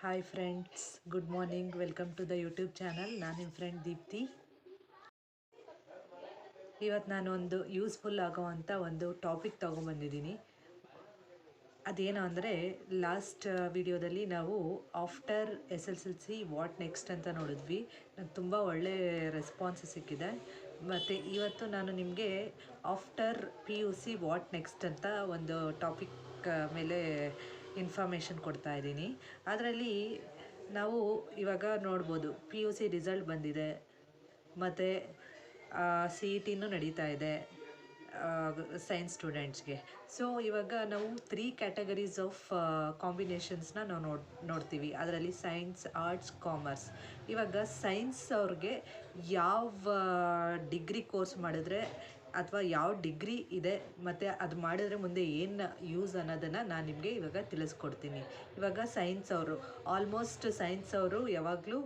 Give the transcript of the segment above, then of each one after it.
Hi friends, good morning. Welcome to the YouTube channel. ನಾನು ನಿಮ್ಮ friend Deepti. ಇವತ್ತು ನಾನು ಒಂದು ಯೂಸ್ಫುಲ್ ಆಗೋವಂಥ ಒಂದು ಟಾಪಿಕ್ ತೊಗೊಂಬಂದಿದ್ದೀನಿ. ಅದೇನು ಅಂದರೆ, ಲಾಸ್ಟ್ ವಿಡಿಯೋದಲ್ಲಿ ನಾವು ಆಫ್ಟರ್ SSLC ವಾಟ್ ನೆಕ್ಸ್ಟ್ ಅಂತ ನೋಡಿದ್ವಿ. ನಂಗೆ ತುಂಬ ಒಳ್ಳೆ ರೆಸ್ಪಾನ್ಸ್ ಸಿಕ್ಕಿದೆ. ಮತ್ತು ಇವತ್ತು ನಾನು ನಿಮಗೆ ಆಫ್ಟರ್ PUC ವಾಟ್ ನೆಕ್ಸ್ಟ್ ಅಂತ ಒಂದು ಟಾಪಿಕ್ ಮೇಲೆ ಇನ್ಫಾರ್ಮೇಷನ್ ಕೊಡ್ತಾ ಇದ್ದೀನಿ. ಅದರಲ್ಲಿ ನಾವು ಇವಾಗ ನೋಡ್ಬೋದು, PUC ರಿಸಲ್ಟ್ ಬಂದಿದೆ ಮತ್ತು CETನೂ ನಡೀತಾ ಇದೆ ಸೈನ್ಸ್ ಸ್ಟೂಡೆಂಟ್ಸ್ಗೆ. ಸೊ ಇವಾಗ ನಾವು 3 ಕ್ಯಾಟಗರೀಸ್ ಆಫ್ ಕಾಂಬಿನೇಷನ್ಸ್ನ ನಾವು ನೋಡ್ತೀವಿ. ಅದರಲ್ಲಿ ಸೈನ್ಸ್, ಆರ್ಟ್ಸ್, ಕಾಮರ್ಸ್. ಇವಾಗ ಸೈನ್ಸ್ ಅವ್ರಿಗೆ ಯಾವ ಡಿಗ್ರಿ ಕೋರ್ಸ್ ಮಾಡಿದ್ರೆ ಅಥವಾ ಯಾವ ಡಿಗ್ರಿ ಇದೆ ಮತ್ತು ಅದು ಮಾಡಿದ್ರೆ ಮುಂದೆ ಏನು ಯೂಸ್ ಅನ್ನೋದನ್ನು ನಾನು ನಿಮಗೆ ಇವಾಗ ತಿಳಿಸ್ಕೊಡ್ತೀನಿ. ಇವಾಗ ಸೈನ್ಸ್ ಅವರು ಆಲ್ಮೋಸ್ಟ್ ಸೈನ್ಸ್ ಅವರು ಯಾವಾಗಲೂ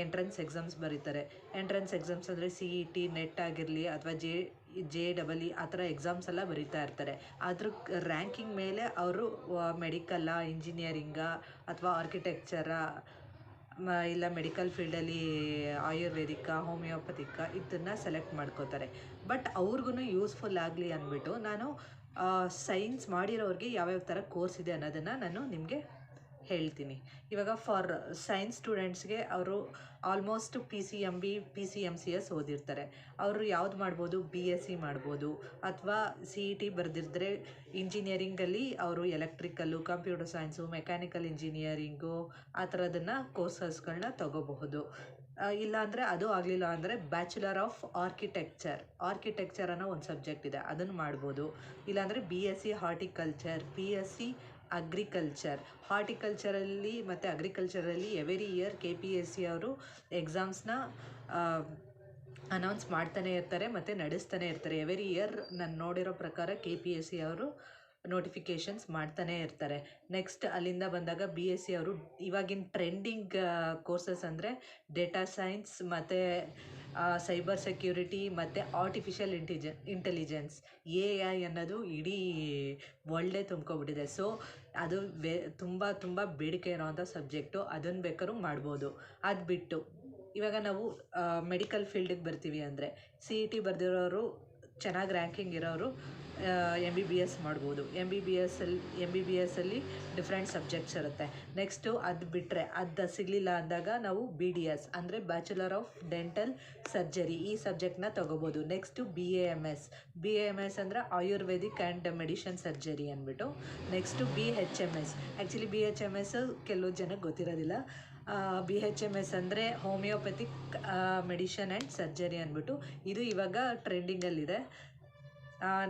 ಎಂಟ್ರೆನ್ಸ್ ಎಕ್ಸಾಮ್ಸ್ ಬರೀತಾರೆ. ಎಂಟ್ರೆನ್ಸ್ ಎಕ್ಸಾಮ್ಸ್ ಅಂದರೆ CET, ನೆಟ್ ಆಗಿರಲಿ ಅಥವಾ JEE ಆ ಥರ ಎಕ್ಸಾಮ್ಸ್ ಎಲ್ಲ ಬರೀತಾ ಇರ್ತಾರೆ. ಅದ್ರ ರ್ಯಾಂಕಿಂಗ್ ಮೇಲೆ ಅವರು ಮೆಡಿಕಲ್ಲ, ಇಂಜಿನಿಯರಿಂಗಾ ಅಥವಾ ಆರ್ಕಿಟೆಕ್ಚರಾ ಇಲ್ಲ ಮೆಡಿಕಲ್ ಫೀಲ್ಡಲ್ಲಿ ಆಯುರ್ವೇದಿಕ, ಹೋಮಿಯೋಪತಿಕ ಇದನ್ನು ಸೆಲೆಕ್ಟ್ ಮಾಡ್ಕೋತಾರೆ. ಬಟ್ ಅವ್ರಿಗೂ ಯೂಸ್ಫುಲ್ ಆಗಲಿ ಅಂದ್ಬಿಟ್ಟು ನಾನು ಸೈನ್ಸ್ ಮಾಡಿರೋರಿಗೆ ಯಾವ್ಯಾವ ಥರ ಕೋರ್ಸ್ ಇದೆ ಅನ್ನೋದನ್ನು ನಾನು ನಿಮಗೆ ಹೇಳ್ತೀನಿ. ಇವಾಗ ಫಾರ್ ಸೈನ್ಸ್ ಸ್ಟೂಡೆಂಟ್ಸ್ಗೆ ಅವರು ಆಲ್ಮೋಸ್ಟ್ PCMB, PCMCS ಓದಿರ್ತಾರೆ. ಅವರು ಯಾವ್ದು ಮಾಡ್ಬೋದು, BSc ಮಾಡ್ಬೋದು ಅಥವಾ CET ಬರೆದಿದ್ರೆ ಇಂಜಿನಿಯರಿಂಗಲ್ಲಿ ಅವರು electrical, computer science, mechanical engineering ಆ ಥರದನ್ನು ಕೋರ್ಸಸ್ಗಳನ್ನ ತಗೋಬಹುದು. ಇಲ್ಲಾಂದರೆ ಅದು ಆಗಲಿಲ್ಲ ಅಂದರೆ ಬ್ಯಾಚುಲರ್ ಆಫ್ ಆರ್ಕಿಟೆಕ್ಚರ್ ಅನ್ನೋ ಒಂದು ಸಬ್ಜೆಕ್ಟ್ ಇದೆ, ಅದನ್ನು ಮಾಡ್ಬೋದು. ಇಲ್ಲಾಂದರೆ BSc ಹಾರ್ಟಿಕಲ್ಚರ್, BSc ಅಗ್ರಿಕಲ್ಚರ್. ಹಾರ್ಟಿಕಲ್ಚರಲ್ಲಿ ಮತ್ತು ಅಗ್ರಿಕಲ್ಚರಲ್ಲಿ ಎವ್ರಿ ಇಯರ್ KPSC ಅವರು ಎಕ್ಸಾಮ್ಸ್ನ ಅನೌನ್ಸ್ ಮಾಡ್ತಾನೆ ಇರ್ತಾರೆ ಮತ್ತು ನಡೆಸ್ತಾನೆ ಇರ್ತಾರೆ. ಎವ್ರಿ ಇಯರ್ ನಾನು ನೋಡಿರೋ ಪ್ರಕಾರ KPSC ಅವರು ನೋಟಿಫಿಕೇಷನ್ಸ್ ಮಾಡ್ತಾನೆ ಇರ್ತಾರೆ. ನೆಕ್ಸ್ಟ್ ಅಲ್ಲಿಂದ ಬಂದಾಗ BSc ಅವರು ಇವಾಗಿನ ಟ್ರೆಂಡಿಂಗ್ ಕೋರ್ಸಸ್ ಅಂದರೆ ಡೇಟಾ ಸೈನ್ಸ್ ಮತ್ತು ಸೈಬರ್ ಸೆಕ್ಯೂರಿಟಿ ಮತ್ತು ಆರ್ಟಿಫಿಷಿಯಲ್ ಇಂಟೆಲಿಜೆನ್ಸ್ AI ಅನ್ನೋದು ಇಡೀ ವರ್ಲ್ಡೇ ತುಂಬ್ಕೊಬಿಟ್ಟಿದೆ. ಸೊ ಅದು ತುಂಬ ಬೇಡಿಕೆ ಇರೋವಂಥ ಸಬ್ಜೆಕ್ಟು. ಅದನ್ನು ಬೇಕಾದ್ರೂ ಮಾಡ್ಬೋದು. ಅದು ಬಿಟ್ಟು ಇವಾಗ ನಾವು ಮೆಡಿಕಲ್ ಫೀಲ್ಡಿಗೆ ಬರ್ತೀವಿ ಅಂದರೆ CET ಬರೆದಿರೋರು, ಚೆನ್ನಾಗಿ ರ್ಯಾಂಕಿಂಗ್ ಇರೋರು MBBS ಮಾಡ್ಬೋದು. MBBS ಅಲ್ಲಿ ಡಿಫ್ರೆಂಟ್ ಸಬ್ಜೆಕ್ಟ್ಸ್ ಇರುತ್ತೆ. ನೆಕ್ಸ್ಟು ಅದು ಬಿಟ್ಟರೆ ಅದು ಸಿಗಲಿಲ್ಲ ಅಂದಾಗ ನಾವು BDS ಅಂದರೆ ಬ್ಯಾಚುಲರ್ ಆಫ್ ಡೆಂಟಲ್ ಸರ್ಜರಿ ಈ ಸಬ್ಜೆಕ್ಟ್ನ ತೊಗೋಬೋದು. ನೆಕ್ಸ್ಟು BAMS ಅಂದರೆ ಆಯುರ್ವೇದಿಕ್ ಆ್ಯಂಡ್ ಮೆಡಿಷನ್ ಸರ್ಜರಿ ಅಂದ್ಬಿಟ್ಟು. Next BHMS. ಆ್ಯಕ್ಚುಲಿ BHMS ಕೆಲವು ಜನಕ್ಕೆ ಗೊತ್ತಿರೋದಿಲ್ಲ. BHMS ಅಂದರೆ ಹೋಮಿಯೋಪತಿಕ್ ಮೆಡಿಷನ್ ಆ್ಯಂಡ್ ಸರ್ಜರಿ ಅಂದ್ಬಿಟ್ಟು. ಇದು ಇವಾಗ ಟ್ರೆಂಡಿಂಗಲ್ಲಿದೆ.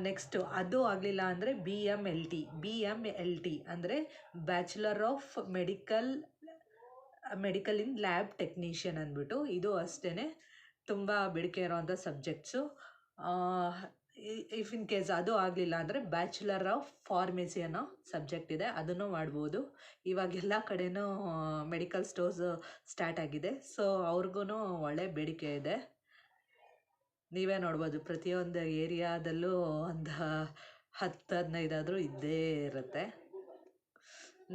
ನೆಕ್ಸ್ಟು ಅದು ಆಗಲಿಲ್ಲ ಅಂದರೆ BMLT ಅಂದರೆ bachelor of medical in lab technician ಅಂದ್ಬಿಟ್ಟು. ಇದು ಅಷ್ಟೇ ತುಂಬ ಬೇಡಿಕೆ ಇರೋವಂಥ ಸಬ್ಜೆಕ್ಟ್ಸು. ಇಫ್ ಇನ್ ಕೇಸ್ ಅದು ಆಗಲಿಲ್ಲ ಅಂದರೆ ಬ್ಯಾಚುಲರ್ ಆಫ್ ಫಾರ್ಮಸಿ ಅನ್ನೋ ಸಬ್ಜೆಕ್ಟ್ ಇದೆ, ಅದನ್ನು ಮಾಡ್ಬೋದು. ಇವಾಗೆಲ್ಲ ಕಡೆನೂ ಮೆಡಿಕಲ್ ಸ್ಟೋರ್ಸ್ ಸ್ಟಾರ್ಟ್ ಆಗಿದೆ. ಸೊ ಅವ್ರಿಗೂ ಒಳ್ಳೆ ಬೇಡಿಕೆ ಇದೆ. ನೀವೇ ನೋಡ್ಬೋದು, ಪ್ರತಿಯೊಂದು ಏರಿಯಾದಲ್ಲೂ ಒಂದು 10-15 ಆದರೂ ಇದ್ದೇ ಇರುತ್ತೆ.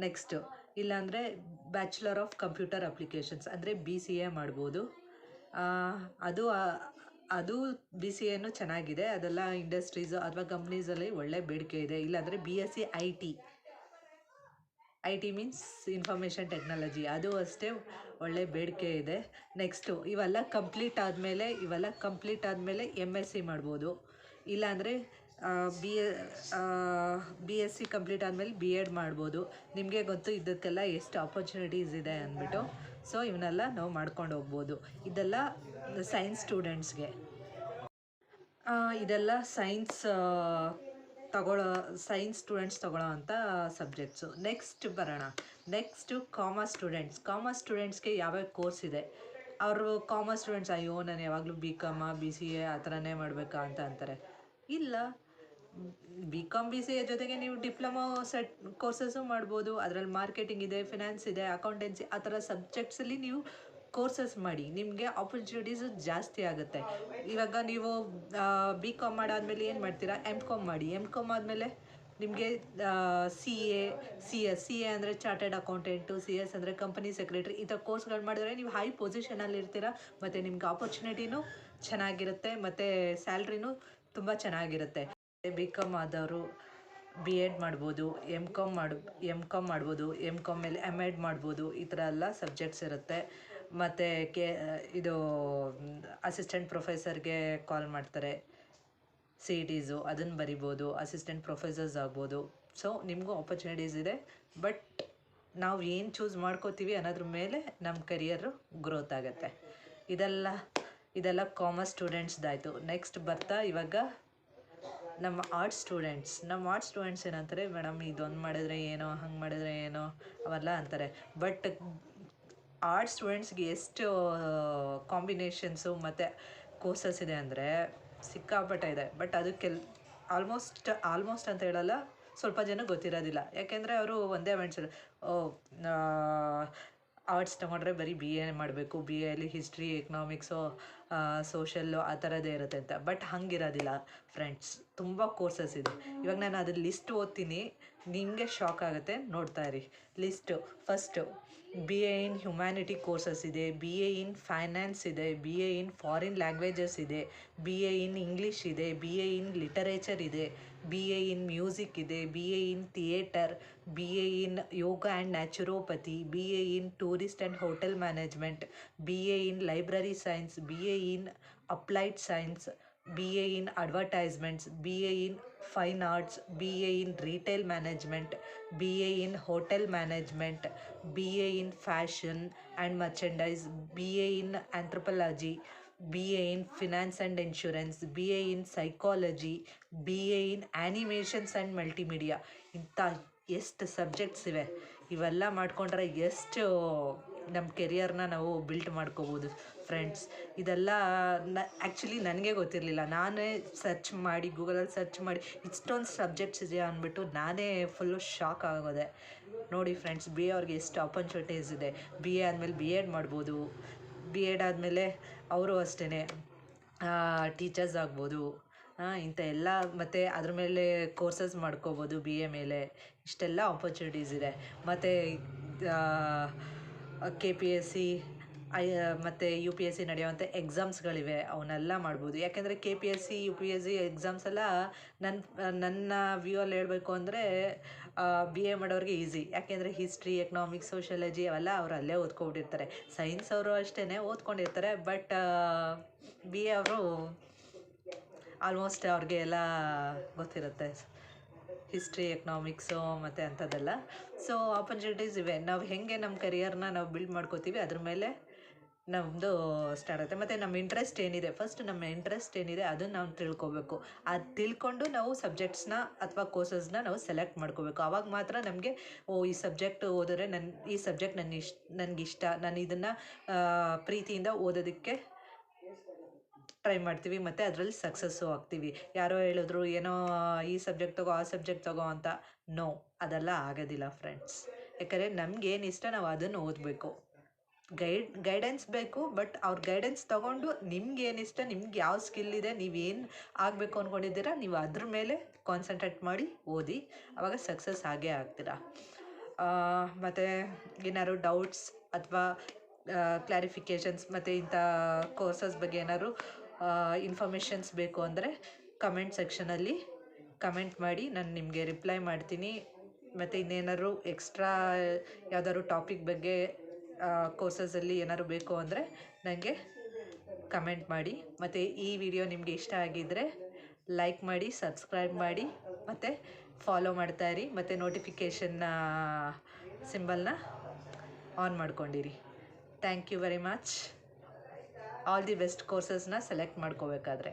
ನೆಕ್ಸ್ಟು ಇಲ್ಲಾಂದರೆ ಬ್ಯಾಚುಲರ್ ಆಫ್ ಕಂಪ್ಯೂಟರ್ ಅಪ್ಲಿಕೇಶನ್ಸ್ ಅಂದರೆ BCA ಮಾಡ್ಬೋದು. ಅದು BCAನೂ ಚೆನ್ನಾಗಿದೆ. ಅದೆಲ್ಲ ಇಂಡಸ್ಟ್ರೀಸು ಅಥವಾ ಕಂಪ್ನೀಸಲ್ಲಿ ಒಳ್ಳೆ ಬೇಡಿಕೆ ಇದೆ. ಇಲ್ಲಾಂದರೆ BSc IT means information technology, ಅದು ಅಷ್ಟೇ ಒಳ್ಳೆ ಬೇಡಿಕೆ ಇದೆ. ನೆಕ್ಸ್ಟು ಇವೆಲ್ಲ ಕಂಪ್ಲೀಟ್ ಆದಮೇಲೆ MSc ಮಾಡ್ಬೋದು. ಇಲ್ಲಾಂದರೆ BSc ಕಂಪ್ಲೀಟ್ ಆದಮೇಲೆ B.Ed ಮಾಡ್ಬೋದು. ನಿಮಗೆ ಗೊತ್ತು ಇದಕ್ಕೆಲ್ಲ ಎಷ್ಟು ಆಪರ್ಚುನಿಟೀಸ್ ಇದೆ ಅಂದ್ಬಿಟ್ಟು. ಸೊ ಇವನ್ನೆಲ್ಲ ನಾವು ಮಾಡ್ಕೊಂಡು ಹೋಗ್ಬೋದು. ಇದೆಲ್ಲ ಸೈನ್ಸ್ ಸ್ಟೂಡೆಂಟ್ಸ್ಗೆ. ಇದೆಲ್ಲ ಸೈನ್ಸ್ ಸ್ಟೂಡೆಂಟ್ಸ್ ತಗೊಳ್ಳೋ ಅಂಥ ಸಬ್ಜೆಕ್ಟ್ಸು. ನೆಕ್ಸ್ಟು ಕಾಮರ್ಸ್ ಸ್ಟೂಡೆಂಟ್ಸ್ಗೆ ಯಾವ್ಯಾವ ಕೋರ್ಸ್ ಇದೆ. ಅವರು ಕಾಮರ್ಸ್ ಸ್ಟೂಡೆಂಟ್ಸ್ ಅಯ್ಯೋ ನಾನು ಯಾವಾಗಲೂ BCom BCA ಆ ಥರನೇ ಮಾಡಬೇಕಾ ಅಂತ ಅಂತಾರೆ. ಇಲ್ಲ, BCom BCA ಜೊತೆಗೆ ನೀವು ಡಿಪ್ಲೊಮೊ ಕೋರ್ಸಸ್ಸು ಮಾಡ್ಬೋದು. ಅದರಲ್ಲಿ ಮಾರ್ಕೆಟಿಂಗ್ ಇದೆ, ಫಿನಾನ್ಸ್ ಇದೆ, ಅಕೌಂಟೆನ್ಸಿ ಆ ಥರ ಸಬ್ಜೆಕ್ಟ್ಸಲ್ಲಿ ನೀವು ಕೋರ್ಸಸ್ ಮಾಡಿ, ನಿಮಗೆ ಆಪರ್ಚುನಿಟೀಸು ಜಾಸ್ತಿ ಆಗುತ್ತೆ. ಇವಾಗ ನೀವು BCom ಮಾಡಾದ್ಮೇಲೆ ಏನು ಮಾಡ್ತೀರಾ, MCom ಮಾಡಿ. MCom ಆದಮೇಲೆ ನಿಮಗೆ ಸಿ ಎ ಅಂದರೆ ಚಾರ್ಟೆಡ್ ಅಕೌಂಟೆಂಟು, CS ಅಂದರೆ ಕಂಪನಿ ಸೆಕ್ರೆಟ್ರಿ, ಈ ಥರ ಕೋರ್ಸ್ಗಳು ಮಾಡಿದ್ರೆ ನೀವು ಹೈ ಪೊಸಿಷನಲ್ಲಿ ಇರ್ತೀರ, ಮತ್ತು ನಿಮ್ಗೆ ಆಪರ್ಚುನಿಟಿನೂ ಚೆನ್ನಾಗಿರುತ್ತೆ, ಮತ್ತು ಸ್ಯಾಲ್ರಿನೂ ತುಂಬ ಚೆನ್ನಾಗಿರುತ್ತೆ. BCom ಆದವರು BEd ಮಾಡ್ಬೋದು, MCom ಮಾಡ್ಬೋದು, MCom ಮೇಲೆ MEd ಮಾಡ್ಬೋದು, ಈ ಥರ ಎಲ್ಲ ಸಬ್ಜೆಕ್ಟ್ಸ್ ಇರುತ್ತೆ. ಮತ್ತು ಇದು ಅಸಿಸ್ಟೆಂಟ್ ಪ್ರೊಫೆಸರ್ಗೆ ಕಾಲ್ ಮಾಡ್ತಾರೆ, CETs ಅದನ್ನು ಬರಿಬೋದು, ಅಸಿಸ್ಟೆಂಟ್ ಪ್ರೊಫೆಸರ್ಸ್ ಆಗ್ಬೋದು. ಸೊ ನಿಮಗೂ ಆಪರ್ಚುನಿಟೀಸ್ ಇದೆ, ಬಟ್ ನಾವು ಏನು ಚೂಸ್ ಮಾಡ್ಕೋತೀವಿ ಅನ್ನೋದ್ರ ಮೇಲೆ ನಮ್ಮ ಕರಿಯರು ಗ್ರೋತ್ ಆಗುತ್ತೆ. ಇದೆಲ್ಲ ಕಾಮರ್ಸ್ ಸ್ಟೂಡೆಂಟ್ಸ್ದಾಯಿತು. ನೆಕ್ಸ್ಟ್ ಬರ್ತಾ ಇವಾಗ ನಮ್ಮ ಆರ್ಟ್ಸ್ ಸ್ಟೂಡೆಂಟ್ಸ್ ಏನಂತಾರೆ, ಮೇಡಮ್ ಇದೊಂದು ಮಾಡಿದ್ರೆ ಏನೋ, ಹಂಗೆ ಮಾಡಿದ್ರೆ ಏನೋ ಅವೆಲ್ಲ ಅಂತಾರೆ. ಬಟ್ ಆರ್ಟ್ಸ್ ಸ್ಟೂಡೆಂಟ್ಸ್ಗೆ ಎಷ್ಟು ಕಾಂಬಿನೇಷನ್ಸು ಮತ್ತು ಕೋರ್ಸಸ್ ಇದೆ ಅಂದರೆ ಸಿಕ್ಕಾಪಟ್ಟೆ ಇದೆ. ಬಟ್ ಅದಕ್ಕೆ ಆಲ್ಮೋಸ್ಟ್ ಅಂತ ಹೇಳಲ್ಲ, ಸ್ವಲ್ಪ ಜನ ಗೊತ್ತಿರೋದಿಲ್ಲ. ಯಾಕೆಂದರೆ ಅವರು ಒಂದೇ ಮೈಂಡ್ಸೆಟ್, ಆರ್ಟ್ಸ್ ತೊಗೊಂಡ್ರೆ ಬರೀ BA ಮಾಡಬೇಕು, BAಯಲ್ಲಿ ಹಿಸ್ಟ್ರಿ, ಎಕನಾಮಿಕ್ಸು, ಸೋಷಲ್ಲು ಆ ಥರದ್ದೇ ಇರುತ್ತೆ ಅಂತ. ಬಟ್ ಹಂಗಿರೋದಿಲ್ಲ ಫ್ರೆಂಡ್ಸ್, ತುಂಬ ಕೋರ್ಸಸ್ ಇದೆ. ಇವಾಗ ನಾನು ಅದ್ರ ಲಿಸ್ಟ್ ಓದ್ತೀನಿ, ನಿಮಗೆ ಶಾಕ್ ಆಗುತ್ತೆ, ನೋಡ್ತಾ ಇರಿ ಲಿಸ್ಟು. ಫಸ್ಟು BA ಇನ್ ಹ್ಯುಮ್ಯಾನಿಟಿ ಕೋರ್ಸಸ್ ಇದೆ, BA ಇನ್ ಫೈನಾನ್ಸ್ ಇದೆ, BA ಇನ್ ಫಾರಿನ್ ಲ್ಯಾಂಗ್ವೇಜಸ್ ಇದೆ, BA ಇನ್ ಇಂಗ್ಲೀಷ್ ಇದೆ, BA ಇನ್ ಲಿಟರೇಚರ್ ಇದೆ, BA ಇನ್ ಮ್ಯೂಸಿಕ್ ಇದೆ, BA in theatre, BA in yoga and naturopathy, BA in tourist and hotel management, BA in library science, BA in applied science, BA in advertisements, BA in fine arts, BA in retail management, BA in hotel management, BA in fashion and merchandise, BA in anthropology, BA in finance and insurance, BA in psychology, BA in animations and multimedia. ಇಂಥ ಎಷ್ಟು subjects ಇವೆ, ಇವೆಲ್ಲ ಮಾಡಿಕೊಂಡ್ರೆ ಎಷ್ಟು ನಮ್ಮ ಕೆರಿಯರ್ನ ನಾವು built ಮಾಡ್ಕೋಬೋದು friends. ಇದೆಲ್ಲ ಆ್ಯಕ್ಚುಲಿ ನನಗೆ ಗೊತ್ತಿರಲಿಲ್ಲ. ನಾನೇ ಸರ್ಚ್ ಮಾಡಿ, ಗೂಗಲಲ್ಲಿ ಸರ್ಚ್ ಮಾಡಿ ಇಷ್ಟೊಂದು ಸಬ್ಜೆಕ್ಟ್ಸ್ ಇದೆಯಾ ಅಂದ್ಬಿಟ್ಟು ನಾನೇ ಫುಲ್ಲು ಶಾಕ್ ಆಗೋದೆ. ನೋಡಿ ಫ್ರೆಂಡ್ಸ್, BA ಅವ್ರಿಗೆ ಎಷ್ಟು ಆಪರ್ಚುನಿಟೀಸ್ ಇದೆ. BA ಆದಮೇಲೆ BEd ಮಾಡ್ಬೋದು, BEd ಆದಮೇಲೆ ಅವರು ಅಷ್ಟೇ ಟೀಚರ್ಸ್ ಆಗ್ಬೋದು, ಇಂಥ ಎಲ್ಲ, ಮತ್ತು ಅದ್ರ ಮೇಲೆ ಕೋರ್ಸಸ್ ಮಾಡ್ಕೋಬೋದು BA ಮೇಲೆ. ಇಷ್ಟೆಲ್ಲ ಆಪರ್ಚುನಿಟೀಸ್ ಇದೆ. ಮತ್ತು KPSC ಮತ್ತು UPSC ನಡೆಯುವಂಥ ಎಕ್ಸಾಮ್ಸ್ಗಳಿವೆ, ಅವನ್ನೆಲ್ಲ ಮಾಡ್ಬೋದು. ಯಾಕೆಂದರೆ KPSC UPSC ಎಕ್ಸಾಮ್ಸ್ ಎಲ್ಲ ನನ್ನ ವ್ಯೂವಲ್ಲಿ ಹೇಳಬೇಕು ಅಂದರೆ BA ಮಾಡೋರಿಗೆ ಈಸಿ. ಯಾಕೆಂದರೆ ಹಿಸ್ಟ್ರಿ, ಎಕನಾಮಿಕ್ಸ್, ಸೋಷಿಯಾಲಜಿ ಅವೆಲ್ಲ ಅವ್ರು ಅಲ್ಲೇ ಓದ್ಕೊಬಿಟ್ಟಿರ್ತಾರೆ. ಸೈನ್ಸ್ ಅವರು ಅಷ್ಟೇ ಓದ್ಕೊಂಡಿರ್ತಾರೆ. ಬಟ್ BA ಅವರು ಆಲ್ಮೋಸ್ಟ್ ಅವ್ರಿಗೆ ಎಲ್ಲ ಗೊತ್ತಿರುತ್ತೆ, ಹಿಸ್ಟ್ರಿ, ಎಕನಾಮಿಕ್ಸು ಮತ್ತು ಅಂಥದ್ದೆಲ್ಲ. ಸೊ ಆಪರ್ಚುನಿಟೀಸ್ ಇವೆ. ನಾವು ಹೇಗೆ ನಮ್ಮ ಕರಿಯರ್ನ ನಾವು ಬಿಲ್ಡ್ ಮಾಡ್ಕೋತೀವಿ ಅದ್ರ ಮೇಲೆ ನಮ್ಮದು ಸ್ಟಾರ್ಟ್ ಆಗುತ್ತೆ. ಮತ್ತು ನಮ್ಮ ಇಂಟ್ರೆಸ್ಟ್ ಏನಿದೆ, ಫಸ್ಟ್ ನಮ್ಮ ಇಂಟ್ರೆಸ್ಟ್ ಏನಿದೆ ಅದನ್ನು ನಾವು ತಿಳ್ಕೊಬೇಕು. ಅದು ತಿಳ್ಕೊಂಡು ನಾವು ಸಬ್ಜೆಕ್ಟ್ಸ್ನ ಅಥವಾ ಕೋರ್ಸಸ್ನ ನಾವು ಸೆಲೆಕ್ಟ್ ಮಾಡ್ಕೋಬೇಕು. ಆವಾಗ ಮಾತ್ರ ನಮಗೆ ಈ ಸಬ್ಜೆಕ್ಟ್ ಓದಿದ್ರೆ ಈ ಸಬ್ಜೆಕ್ಟ್ ನನಗಿಷ್ಟ, ನಾನು ಇದನ್ನು ಪ್ರೀತಿಯಿಂದ ಓದೋದಕ್ಕೆ ಟ್ರೈ ಮಾಡ್ತೀವಿ, ಮತ್ತು ಅದರಲ್ಲಿ ಸಕ್ಸಸ್ಸು ಆಗ್ತೀವಿ. ಯಾರೋ ಹೇಳಿದ್ರು ಏನೋ ಈ ಸಬ್ಜೆಕ್ಟ್ ತಗೋ, ಆ ಸಬ್ಜೆಕ್ಟ್ ತಗೋ ಅಂತ. ನೋ, ಅದೆಲ್ಲ ಆಗೋದಿಲ್ಲ ಫ್ರೆಂಡ್ಸ್. ಯಾಕಂದರೆ ನಮಗೇನು ಇಷ್ಟ ನಾವು ಅದನ್ನು ಓದಬೇಕು. ಗೈಡೆನ್ಸ್ ಬೇಕು, ಬಟ್ ಅವ್ರ ಗೈಡೆನ್ಸ್ ತೊಗೊಂಡು ನಿಮ್ಗೇನಿಷ್ಟ, ನಿಮ್ಗೆ ಯಾವ ಸ್ಕಿಲ್ ಇದೆ, ನೀವೇನು ಆಗಬೇಕು ಅಂದ್ಕೊಂಡಿದ್ದೀರಾ ನೀವು ಅದ್ರ ಮೇಲೆ ಕಾನ್ಸಂಟ್ರೇಟ್ ಮಾಡಿ ಓದಿ, ಆವಾಗ ಸಕ್ಸಸ್ ಆಗೇ ಆಗ್ತೀರಾ. ಮತ್ತು ಏನಾದ್ರು ಡೌಟ್ಸ್ ಅಥವಾ ಕ್ಲಾರಿಫಿಕೇಷನ್ಸ್ ಮತ್ತು ಇಂಥ ಕೋರ್ಸಸ್ ಬಗ್ಗೆ ಏನಾದ್ರು ಇನ್ಫಾರ್ಮೇಷನ್ಸ್ ಬೇಕು ಅಂದರೆ ಕಮೆಂಟ್ ಸೆಕ್ಷನಲ್ಲಿ ಕಮೆಂಟ್ ಮಾಡಿ, ನಾನು ನಿಮಗೆ ರಿಪ್ಲೈ ಮಾಡ್ತೀನಿ. ಮತ್ತು ಇನ್ನೇನಾದ್ರು ಎಕ್ಸ್ಟ್ರಾ ಯಾವ್ದಾದ್ರು ಟಾಪಿಕ್ ಬಗ್ಗೆ ಕೋರ್ಸಸಲ್ಲಿ ಏನಾದ್ರು ಬೇಕು ಅಂದರೆ ನನಗೆ ಕಮೆಂಟ್ ಮಾಡಿ. ಮತ್ತು ಈ ವಿಡಿಯೋ ನಿಮಗೆ ಇಷ್ಟ ಆಗಿದ್ದರೆ ಲೈಕ್ ಮಾಡಿ, ಸಬ್ಸ್ಕ್ರೈಬ್ ಮಾಡಿ, ಮತ್ತು ಫಾಲೋ ಮಾಡ್ತಾಯಿರಿ, ಮತ್ತು ನೋಟಿಫಿಕೇಷನ್ನ ಸಿಂಬಲ್ನ ಆನ್ ಮಾಡ್ಕೊಂಡಿರಿ. Thank you very much. All the best ಕೋರ್ಸಸ್ನ ಸೆಲೆಕ್ಟ್ ಮಾಡ್ಕೋಬೇಕಾದ್ರೆ.